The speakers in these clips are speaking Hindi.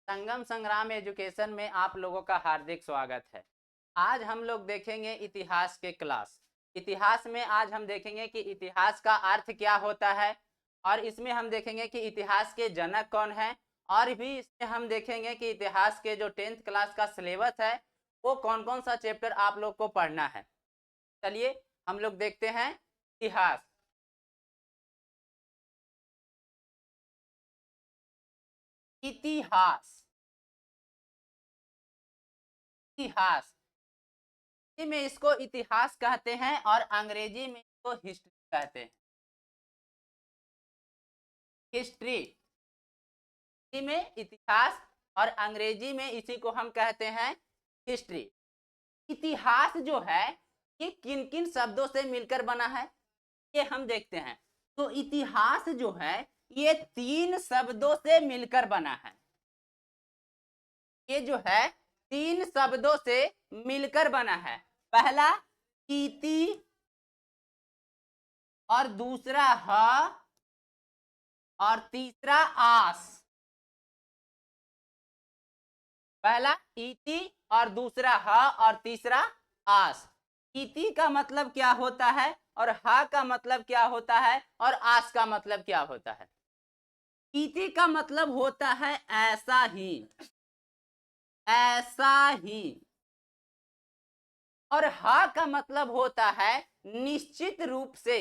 संगम संग्राम एजुकेशन में आप लोगों का हार्दिक स्वागत है। आज हम लोग देखेंगे इतिहास के क्लास। इतिहास में आज हम देखेंगे कि इतिहास का अर्थ क्या होता है, और इसमें हम देखेंगे कि इतिहास के जनक कौन है, और भी इसमें हम देखेंगे कि इतिहास के जो 10th क्लास का सिलेबस है वो कौन कौन सा चैप्टर आप लोग को पढ़ना है। चलिए हम लोग देखते हैं इतिहास। इतिहास इतिहास हिंदी में इसको इतिहास कहते हैं और अंग्रेजी में इसको हिस्ट्री कहते हैं। हिस्ट्री हिंदी में इतिहास और अंग्रेजी में इसी को हम कहते हैं हिस्ट्री। इतिहास जो है ये किन किन शब्दों से मिलकर बना है ये हम देखते हैं। तो इतिहास जो है ये 3 शब्दों से मिलकर बना है। ये जो है 3 शब्दों से मिलकर बना है। पहला इति और दूसरा ह और तीसरा आस। पहला इति और दूसरा ह और तीसरा आस। इति का मतलब क्या होता है और ह का मतलब क्या होता है और आस का मतलब क्या होता है। इति का मतलब होता है ऐसा ही, ऐसा ही। और ह का मतलब होता है निश्चित रूप से।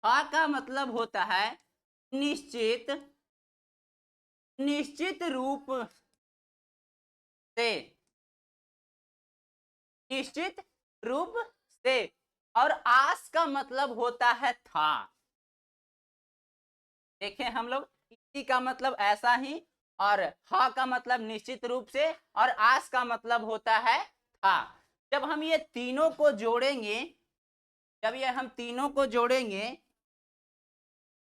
ह का मतलब होता है निश्चित, निश्चित रूप से, निश्चित रूप से। और आस का मतलब होता है था। देखें हम लोग, इसी का मतलब ऐसा ही, और हा का मतलब निश्चित रूप से, और आस का मतलब होता है था। जब हम ये तीनों को जोड़ेंगे, जब ये हम तीनों को जोड़ेंगे,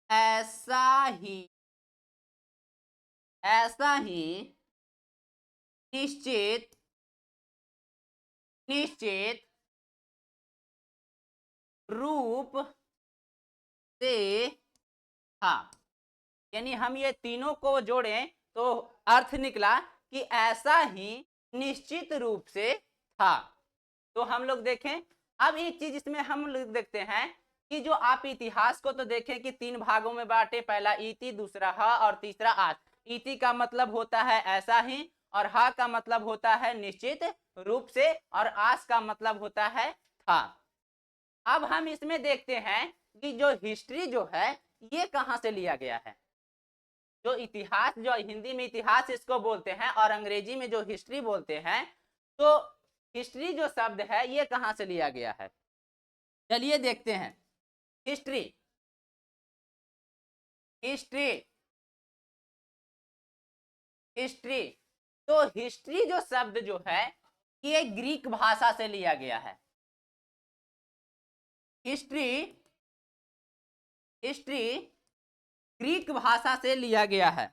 ऐसा ही, ऐसा ही, निश्चित, निश्चित रूप से था। यानी हम ये तीनों को जोड़ें तो अर्थ निकला कि ऐसा ही निश्चित रूप से था। तो हम लोग देखें, अब एक चीज इसमें हम लोग देखते हैं कि जो आप इतिहास को तो देखें कि 3 भागों में बांटे। पहला इति, दूसरा ह और तीसरा आस। इति का मतलब होता है ऐसा ही, और ह का मतलब होता है निश्चित रूप से, और आस का मतलब होता है था। अब हम इसमें देखते हैं कि जो हिस्ट्री जो है ये कहां से लिया गया है। जो इतिहास, जो हिंदी में इतिहास इसको बोलते हैं और अंग्रेजी में जो हिस्ट्री बोलते हैं, तो हिस्ट्री जो शब्द है ये कहां से लिया गया है। चलिए देखते हैं। History, history, history. तो हिस्ट्री जो शब्द जो है ये ग्रीक भाषा से लिया गया है। हिस्ट्री, हिस्ट्री ग्रीक भाषा से लिया गया है।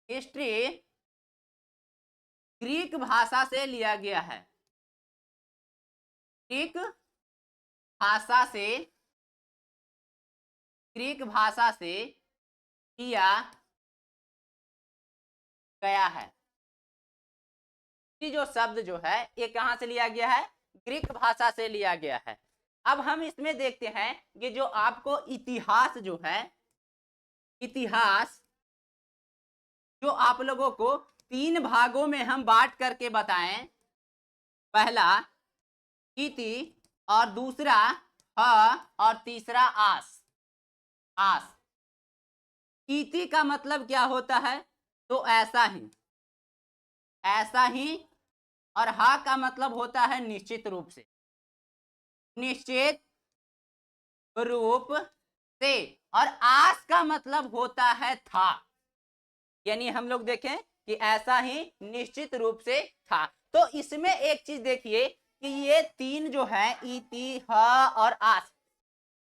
हिस्ट्री ग्रीक भाषा से लिया गया है। ग्रीक भाषा से, ग्रीक भाषा से लिया गया है। जो शब्द जो है ये कहां से लिया गया है, ग्रीक भाषा से लिया गया है। अब हम इसमें देखते हैं कि जो आपको इतिहास जो है, इतिहास जो आप लोगों को 3 भागों में हम बांट करके बताएं। पहला इति और दूसरा ह और तीसरा आस। आस, इति का मतलब क्या होता है, तो ऐसा ही, ऐसा ही। और हा का मतलब होता है निश्चित रूप से, निश्चित रूप से। और आस का मतलब होता है था। यानी हम लोग देखें कि ऐसा ही निश्चित रूप से था। तो इसमें एक चीज देखिए कि ये 3 जो है इति, ह और आस,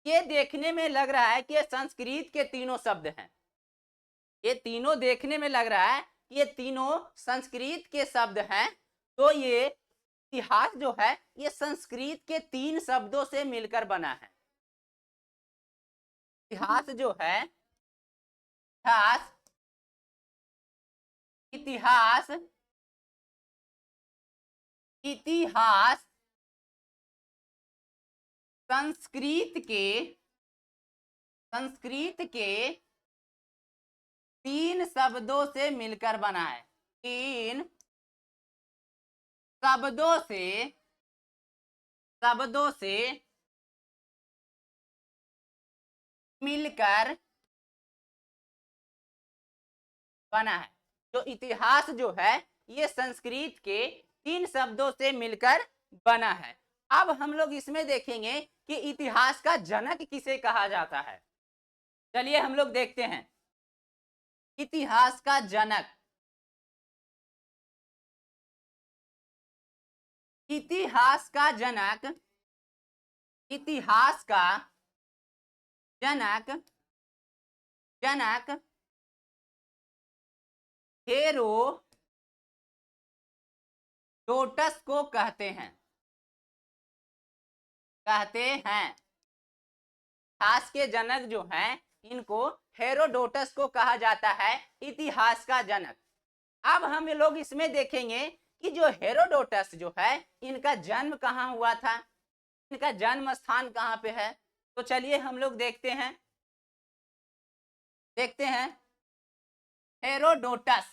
ये देखने में लग रहा है कि ये संस्कृत के तीनों शब्द हैं। ये तीनों देखने में लग रहा है कि ये तीनों संस्कृत के शब्द हैं। तो ये इतिहास जो है ये संस्कृत के 3 शब्दों से मिलकर बना है। इतिहास जो है, इतिहास इतिहास संस्कृत के 3 शब्दों से मिलकर बना है। 3 शब्दों से मिलकर बना है। जो इतिहास जो है ये संस्कृत के 3 शब्दों से मिलकर बना है। अब हम लोग इसमें देखेंगे कि इतिहास का जनक किसे कहा जाता है। चलिए हम लोग देखते हैं इतिहास का जनक। इतिहास का जनक हेरोडोटस को कहते हैं। इतिहास के जनक जो हैं इनको हेरोडोटस को कहा जाता है इतिहास का जनक। अब हम लोग इसमें देखेंगे कि जो हेरोडोटस जो है इनका जन्म कहाँ हुआ था, इनका जन्म स्थान कहाँ पे है। तो चलिए हम लोग देखते हैं हेरोडोटस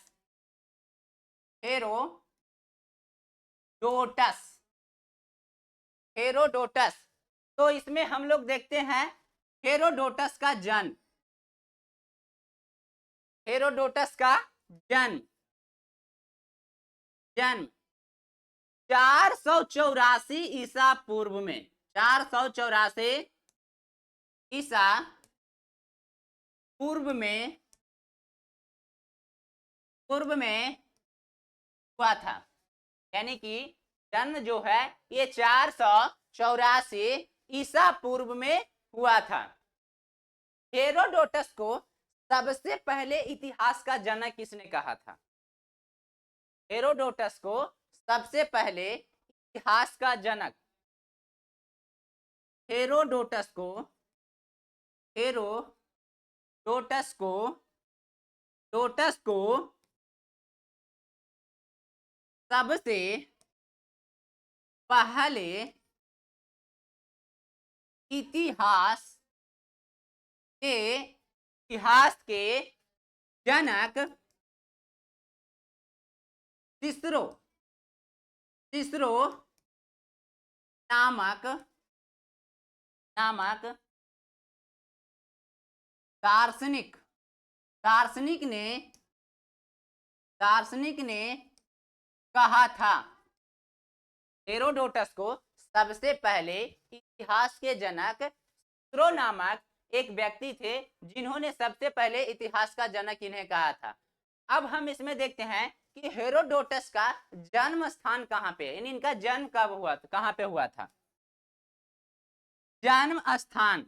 तो इसमें हम लोग देखते हैं हेरोडोटस का जन्म 484 ईसा पूर्व में 484 ईसा पूर्व में हुआ था। यानी कि जन्म जो है ये 484 ईसा पूर्व में हुआ था। हेरोडोटस को सबसे पहले इतिहास का जनक किसने कहा था? हेरोडोटस को सबसे पहले इतिहास का जनक हेरोडोटस को सबसे पहले इतिहास के जनक सिसरो नामक दार्शनिक ने कहा था। हेरोडोटस को सबसे पहले इतिहास के जनक सिसरो नामक एक व्यक्ति थे जिन्होंने सबसे पहले इतिहास का जनक इन्हें कहा था। अब हम इसमें देखते हैं कि हेरोडोटस का जन्म स्थान कहाँ पे, यानी इनका जन्म कब हुआ था, कहाँ पे हुआ था। जन्म स्थान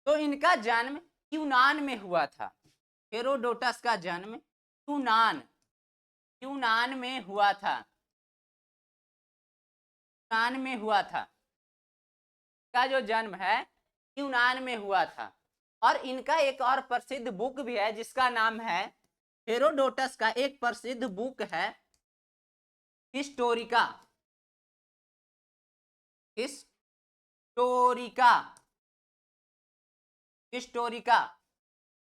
तो इनका जन्म यूनान में हुआ था। हेरोडोटस का जन्म यूनान में हुआ था। का जो जन्म है यूनान में हुआ था। और इनका एक और प्रसिद्ध बुक भी है जिसका नाम है, हेरोडोटस का एक प्रसिद्ध बुक है हिस्टोरिका।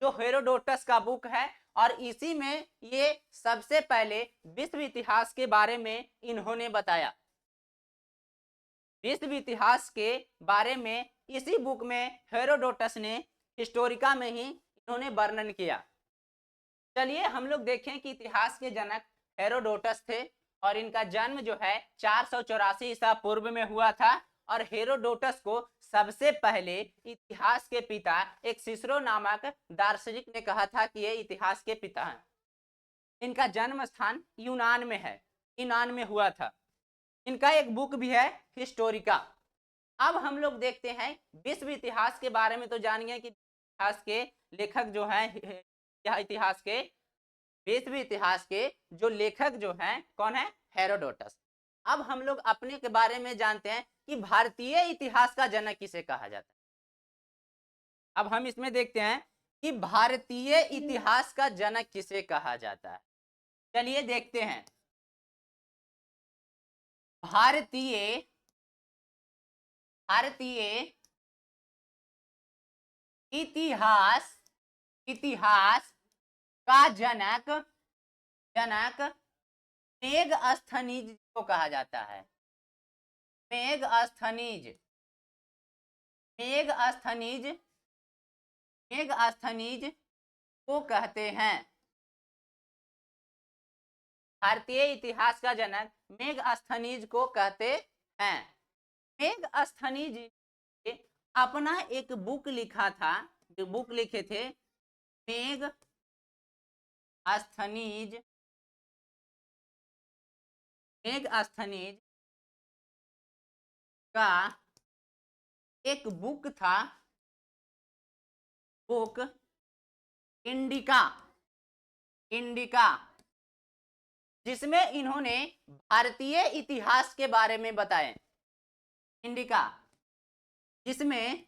जो हेरोडोटस का बुक है और इसी में ये सबसे पहले विश्व इतिहास के बारे में इन्होंने बताया। विश्व इतिहास के बारे में इसी बुक में हेरोडोटस ने हिस्टोरिका में ही इन्होंने वर्णन किया। चलिए हम लोग देखें कि इतिहास के जनक हेरोडोटस थे और इनका जन्म जो है 484 ईसा पूर्व में हुआ था। और हेरोडोटस को सबसे पहले इतिहास के पिता एक सिसरो नामक दार्शनिक ने कहा था कि ये इतिहास के पिता हैं। इनका जन्म स्थान यूनान में हुआ था। इनका एक बुक भी है हिस्टोरिका। अब हम लोग देखते हैं विश्व इतिहास के बारे में। तो जान गए कि इतिहास के लेखक जो हैं, विश्व इतिहास के जो लेखक जो हैं कौन है? हेरोडोटस। अब हम लोग अपने के बारे में जानते हैं कि भारतीय इतिहास का जनक किसे कहा जाता है। अब हम इसमें देखते हैं कि भारतीय इतिहास का जनक किसे कहा जाता है। चलिए देखते हैं। भारतीय इतिहास इतिहास का जनक मेगस्थनीज को कहा जाता है। मेगस्थनीज को कहते हैं। भारतीय इतिहास का जनक मेगस्थनीज को कहते हैं। मेगस्थनीज अपना एक बुक लिखा था, जो बुक लिखे थे मेगस्थनीज का एक बुक था, बुक इंडिका, जिसमें इन्होंने भारतीय इतिहास के बारे में बताए। इंडिका, जिसमें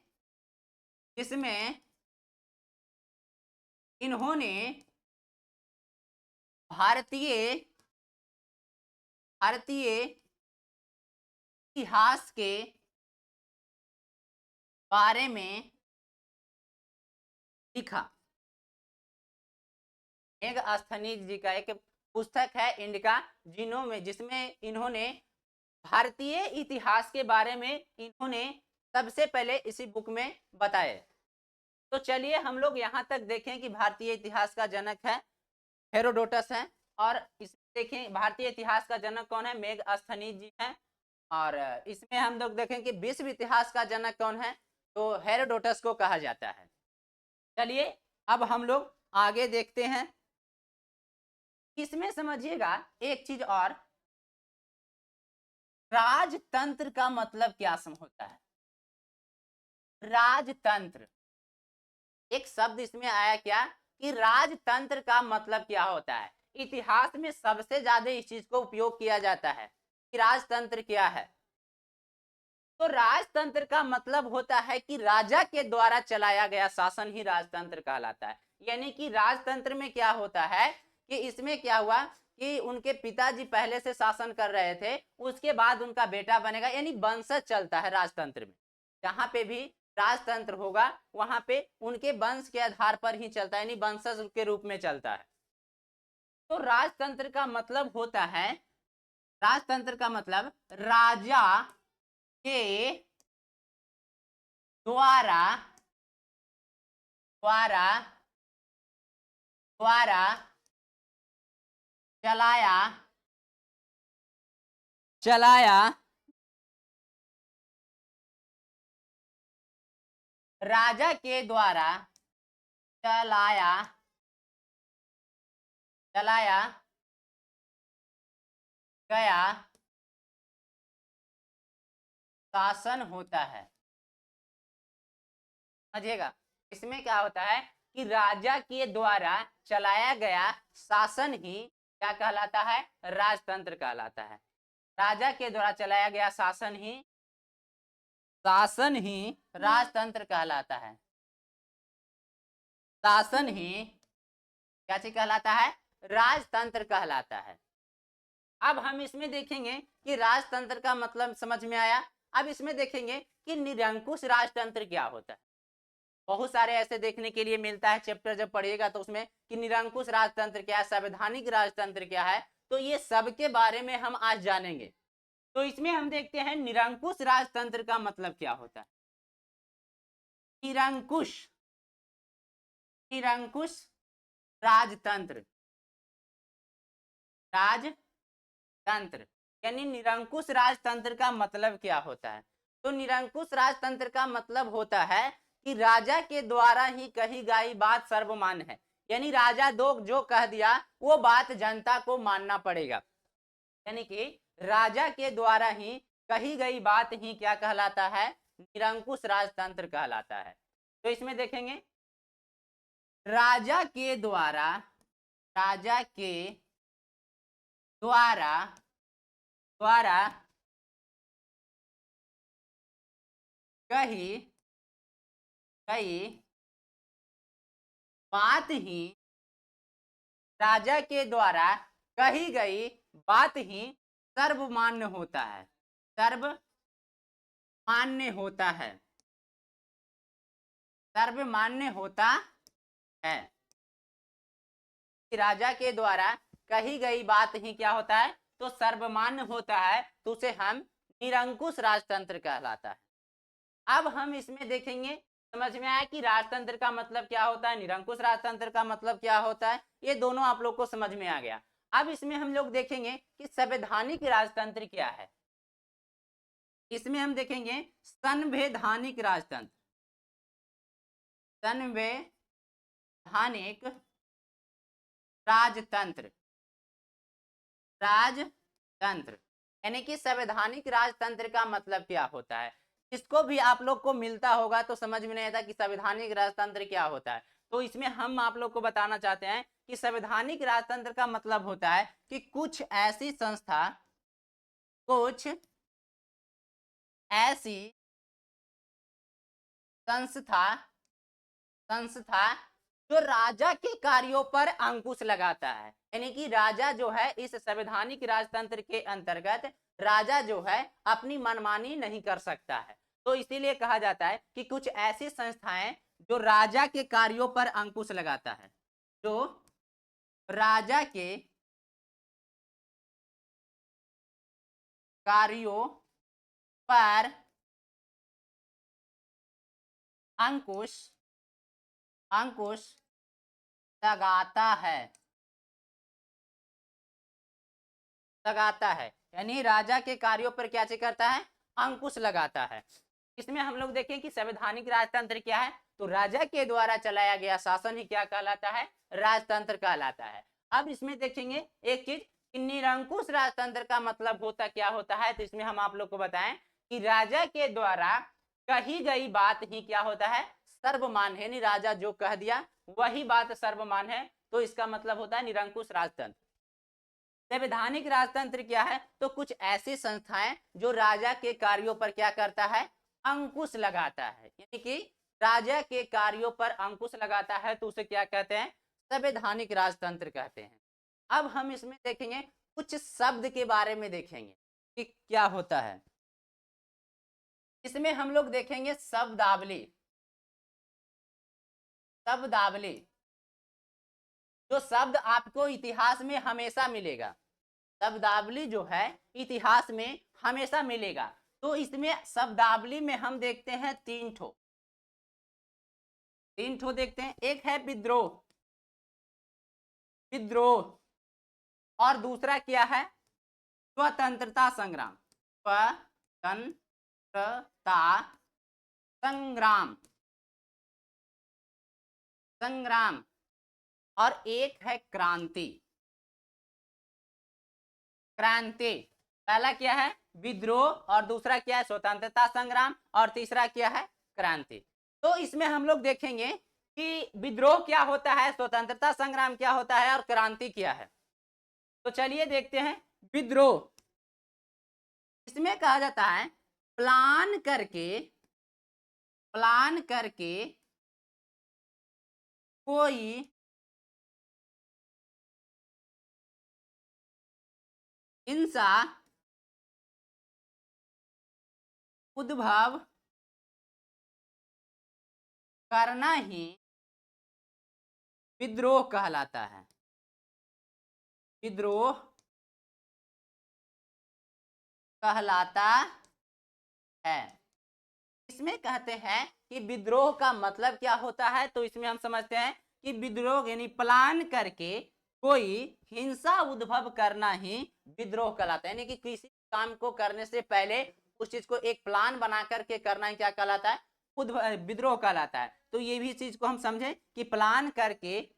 इन्होंने भारतीय इतिहास के बारे में लिखा। मेगस्थनीज जी का एक पुस्तक है इंडिका, जिसमें इन्होंने भारतीय इतिहास के बारे में इन्होंने सबसे पहले इसी बुक में बताए। तो चलिए हम लोग यहाँ तक देखें कि भारतीय इतिहास का जनक है हेरोडोटस है, और इस देखें भारतीय इतिहास का जनक कौन है, मेगस्थनीज जी हैं। और इसमें हम लोग देखें कि विश्व इतिहास का जनक कौन है, तो हेरोडोटस को कहा जाता है। चलिए अब हम लोग आगे देखते हैं। इसमें समझिएगा एक चीज और, राजतंत्र का मतलब क्या होता है। राजतंत्र, एक शब्द इसमें आया क्या कि राजतंत्र का मतलब क्या होता है। इतिहास में सबसे ज्यादा इस चीज को उपयोग किया जाता है कि राजतंत्र क्या है। तो राजतंत्र का मतलब होता है कि राजा के द्वारा चलाया गया शासन ही राजतंत्र कहलाता है। यानी कि राजतंत्र में क्या होता है कि इसमें क्या हुआ कि उनके पिताजी पहले से शासन कर रहे थे, उसके बाद उनका बेटा बनेगा, यानी वंशज चलता है राजतंत्र में। जहां पे भी राजतंत्र होगा वहां पे उनके वंश के आधार पर ही चलता है, यानी वंशज के रूप में चलता है। तो राजतंत्र का मतलब होता है, राजतंत्र का मतलब राजा के द्वारा चलाया राजा के द्वारा चलाया गया शासन होता है। समझिएगा, इसमें क्या होता है कि राजा के द्वारा चलाया गया शासन ही क्या कहलाता है, राजतंत्र कहलाता है। राजा के द्वारा चलाया गया शासन ही राजतंत्र कहलाता है। शासन ही क्या चीज कहलाता है, राजतंत्र कहलाता है। अब हम इसमें देखेंगे कि राजतंत्र का मतलब समझ में आया। अब इसमें देखेंगे कि निरंकुश राजतंत्र क्या होता है। बहुत सारे ऐसे देखने के लिए मिलता है, चैप्टर जब पढ़िएगा तो उसमें कि निरंकुश राजतंत्र क्या है, संवैधानिक राजतंत्र क्या है, तो ये सब के बारे में हम आज जानेंगे। तो इसमें हम देखते हैं निरंकुश राजतंत्र का मतलब क्या होता है। निरंकुश राजतंत्र यानी निरंकुश राजतंत्र का मतलब क्या होता है। तो निरंकुश राजतंत्र का मतलब होता है कि राजा के द्वारा ही कही गई बात सर्वमान्य है, यानी राजा जो कह दिया वो बात जनता को मानना पड़ेगा। यानी कि राजा के द्वारा ही कही गई बात ही क्या कहलाता है, निरंकुश राजतंत्र कहलाता है। तो इसमें देखेंगे राजा के द्वारा कही गई बात ही राजा के द्वारा कही गई बात ही सर्वमान्य होता है, सर्वमान्य होता है, सर्वमान्य होता है। राजा के द्वारा कही गई बात ही क्या होता है, तो सर्वमान्य होता है, तो उसे हम निरंकुश राजतंत्र कहलाता है। अब हम इसमें देखेंगे, समझ में आया कि राजतंत्र का मतलब क्या होता है, निरंकुश राजतंत्र का मतलब क्या होता है, ये दोनों आप लोग को समझ में आ गया। अब इसमें हम लोग देखेंगे कि संवैधानिक राजतंत्र क्या है। इसमें हम देखेंगे संवैधानिक राजतंत्र, संवैधानिक राजतंत्र, राजतंत्र यानी कि संवैधानिक राजतंत्र का मतलब क्या होता है। इसको भी आप लोग को मिलता होगा तो समझ में नहीं आता कि संवैधानिक राजतंत्र क्या होता है, तो इसमें हम आप लोग को बताना चाहते हैं कि संवैधानिक राजतंत्र का मतलब होता है कि कुछ ऐसी संस्था, कुछ ऐसी संस्था जो राजा के कार्यों पर अंकुश लगाता है, यानी कि राजा जो है इस संवैधानिक राजतंत्र के अंतर्गत राजा जो है अपनी मनमानी नहीं कर सकता है, तो इसीलिए कहा जाता है कि कुछ ऐसी संस्थाएं जो राजा के कार्यों पर अंकुश लगाता है, जो राजा के कार्यों पर अंकुश लगाता है, यानी राजा के कार्यों पर क्या करता है, अंकुश लगाता है। इसमें हम लोग देखें कि संवैधानिक राजतंत्र क्या है, तो राजा के द्वारा चलाया गया शासन ही क्या कहलाता है, राजतंत्र कहलाता है। अब इसमें देखेंगे एक चीज कि निरंकुश राजतंत्र का मतलब होता क्या होता है, तो इसमें हम आप लोग को बताएं कि राजा के द्वारा कही गई बात ही क्या होता है, सर्वमान्य, यानी राजा जो कह दिया वही बात सर्वमान्य है, तो इसका मतलब होता है निरंकुश राजतंत्र। संवैधानिक राजतंत्र क्या है, तो कुछ ऐसी संस्थाएं जो राजा के कार्यों पर क्या करता है, अंकुश लगाता है, यानी कि राजा के कार्यों पर अंकुश लगाता है, तो उसे क्या कहते हैं, संवैधानिक राजतंत्र कहते हैं। अब हम इसमें देखेंगे कुछ शब्द के बारे में देखेंगे कि क्या होता है। इसमें हम लोग देखेंगे शब्दावली, शब्दावली जो शब्द आपको इतिहास में हमेशा मिलेगा, शब्दावली जो है इतिहास में हमेशा मिलेगा, तो इसमें शब्दावली में हम देखते हैं तीन ठो देखते हैं। एक है विद्रोह, और दूसरा क्या है, स्वतंत्रता संग्राम, स्वतंत्रता संग्राम, और एक है क्रांति। पहला क्या है, विद्रोह, और दूसरा क्या है, स्वतंत्रता संग्राम, और तीसरा क्या है, क्रांति। तो इसमें हम लोग देखेंगे कि विद्रोह क्या होता है, स्वतंत्रता संग्राम क्या होता है, और क्रांति क्या है। तो चलिए देखते हैं विद्रोह। इसमें कहा जाता है प्लान करके कोई हिंसा उद्भव करना ही विद्रोह कहलाता है, विद्रोह कहलाता है। इसमें कहते हैं कि विद्रोह का मतलब क्या होता है, तो इसमें हम समझते हैं कि विद्रोह यानी प्लान करके कोई हिंसा उद्भव करना ही विद्रोह कहलाता है, यानी कि किसी काम को करने से पहले उस चीज को एक प्लान बना करके करना ही क्या कहलाता है, विद्रोह कहलाता है। तो ये भी चीज को हम समझे कि प्लान करके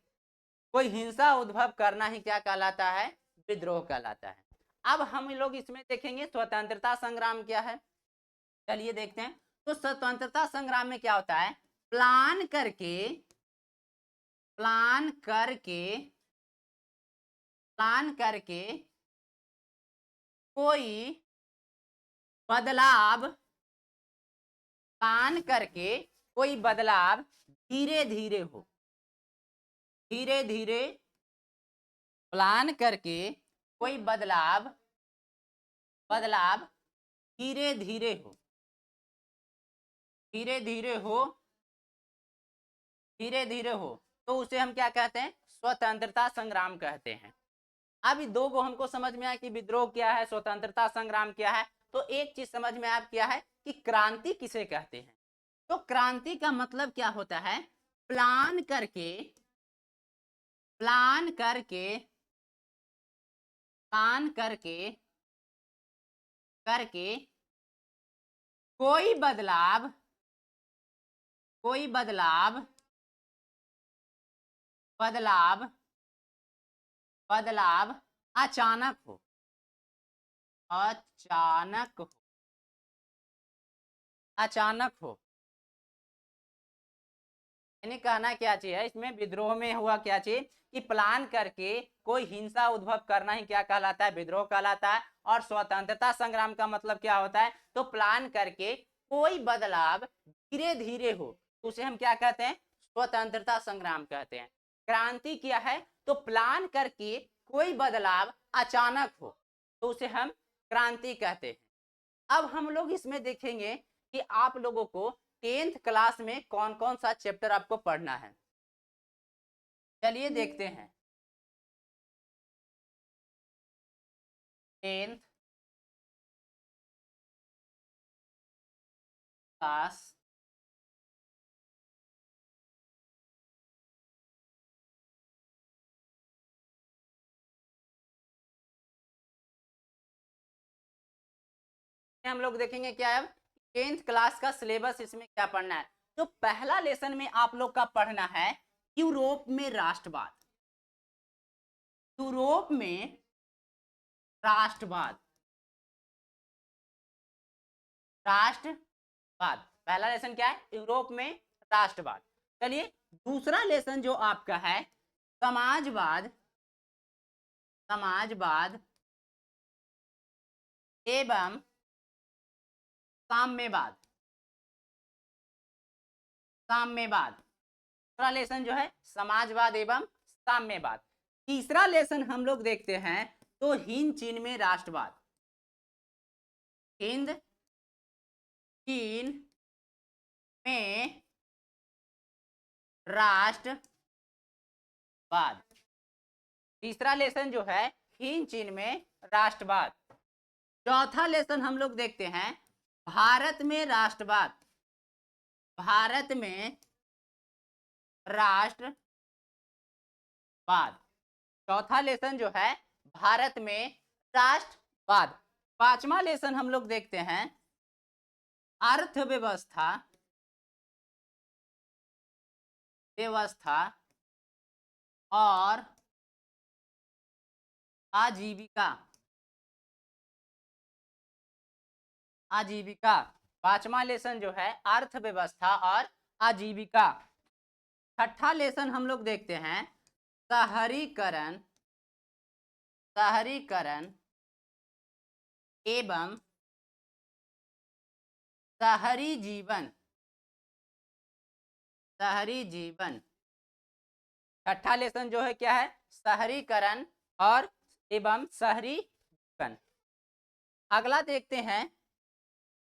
कोई हिंसा उद्भव करना ही क्या कहलाता है, विद्रोह कहलाता है। अब हम लोग इसमें देखेंगे स्वतंत्रता संग्राम क्या है, चलिए देखते हैं। तो स्वतंत्रता संग्राम में क्या होता है, प्लान करके कोई बदलाव धीरे धीरे हो, धीरे धीरे प्लान करके कोई बदलाव बदलाव धीरे धीरे हो, धीरे धीरे हो, धीरे धीरे हो, तो उसे हम क्या कहते हैं? स्वतंत्रता संग्राम कहते हैं। अब इस दो को हमको समझ में आया कि विद्रोह क्या है, स्वतंत्रता संग्राम क्या है। तो एक चीज समझ में आप क्या है कि क्रांति किसे कहते हैं। तो क्रांति का मतलब क्या होता है? प्लान करके प्लान करके प्लान करके करके कोई बदलाव बदलाव बदलाव अचानक हो, अचानक हो, अचानक हो। यानी कहना क्या चाहिए इसमें, विद्रोह में हुआ क्या चीज कि प्लान करके कोई हिंसा उद्भव करना ही क्या कहलाता है? विद्रोह कहलाता है। और स्वतंत्रता संग्राम का मतलब क्या होता है? तो प्लान करके कोई बदलाव धीरे धीरे हो, उसे हम क्या कहते हैं? स्वतंत्रता संग्राम कहते हैं। क्रांति क्या है? तो प्लान करके कोई बदलाव अचानक हो, तो उसे हम क्रांति कहते हैं। अब हम लोग इसमें देखेंगे कि आप लोगों को 10th क्लास में कौन कौन सा चैप्टर आपको पढ़ना है। चलिए देखते हैं। 10th क्लास हम लोग देखेंगे क्या है 10th क्लास का सिलेबस, इसमें क्या पढ़ना है। तो पहला लेसन में आप लोग का पढ़ना है यूरोप में राष्ट्रवाद। यूरोप में राष्ट्रवाद, राष्ट्रवाद पहला लेसन क्या है? यूरोप में राष्ट्रवाद। चलिए दूसरा लेसन जो आपका है समाजवाद, समाजवाद एवं साम्यवाद, साम्यवाद। दूसरा लेसन जो है समाजवाद एवं साम्यवाद। तीसरा लेसन हम लोग देखते हैं तो हिंद चीन में राष्ट्रवाद, हिंद चीन में राष्ट्रवाद। तीसरा लेसन जो है हिंद चीन में राष्ट्रवाद। चौथा लेसन हम लोग देखते हैं भारत में राष्ट्रवाद, भारत में राष्ट्रवाद। चौथा लेसन जो है भारत में राष्ट्रवाद। पांचवा लेसन हम लोग देखते हैं अर्थव्यवस्था, व्यवस्था और आजीविका, आजीविका। पांचवा लेसन जो है अर्थव्यवस्था और आजीविका। छठा लेसन हम लोग देखते हैं शहरीकरण, शहरीकरण एवं शहरी जीवन, शहरी जीवन। छठा लेसन जो है क्या है? शहरीकरण और एवं शहरी जीवन। अगला देखते हैं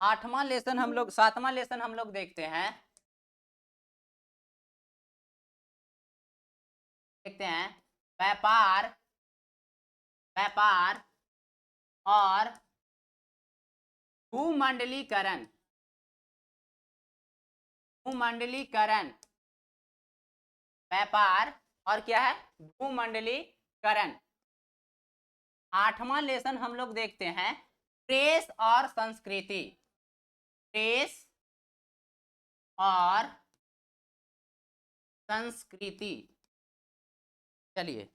आठवां लेसन हम लोग, सातवां लेसन हम लोग देखते हैं, देखते हैं व्यापार, व्यापार और भूमंडलीकरण, भूमंडलीकरण। व्यापार और क्या है? भूमंडलीकरण। आठवां लेसन हम लोग देखते हैं प्रेस और संस्कृति, प्रेस और संस्कृति। चलिए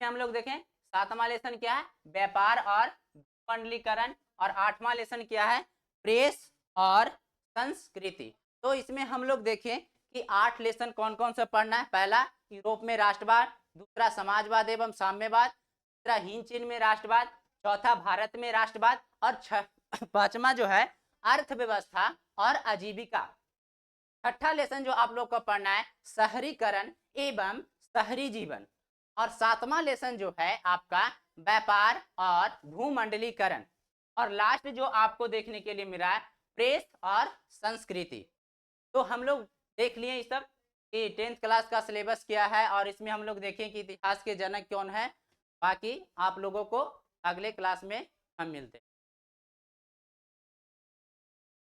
हम लोग देखें सातवां लेसन क्या है? व्यापार और भूमंडलीकरण। और आठवां लेसन क्या है? प्रेस और संस्कृति। तो इसमें हम लोग देखें कि 8 लेसन कौन कौन सा पढ़ना है। पहला यूरोप में राष्ट्रवाद, दूसरा समाजवाद एवं साम्यवाद, तीसरा हिंद चीन में राष्ट्रवाद, चौथा भारत में राष्ट्रवाद और पांचवा जो है अर्थव्यवस्था और आजीविका। छठा लेसन जो आप लोग को पढ़ना है शहरीकरण एवं शहरी जीवन। और 7वां लेसन जो है आपका व्यापार और भूमंडलीकरण। और लास्ट जो आपको देखने के लिए मिला है प्रेस और संस्कृति। तो हम लोग देख लिए ये सब कि 10th क्लास का सिलेबस क्या है, और इसमें हम लोग देखें कि इतिहास के जनक कौन है। बाकी आप लोगों को अगले क्लास में हम मिलते हैं।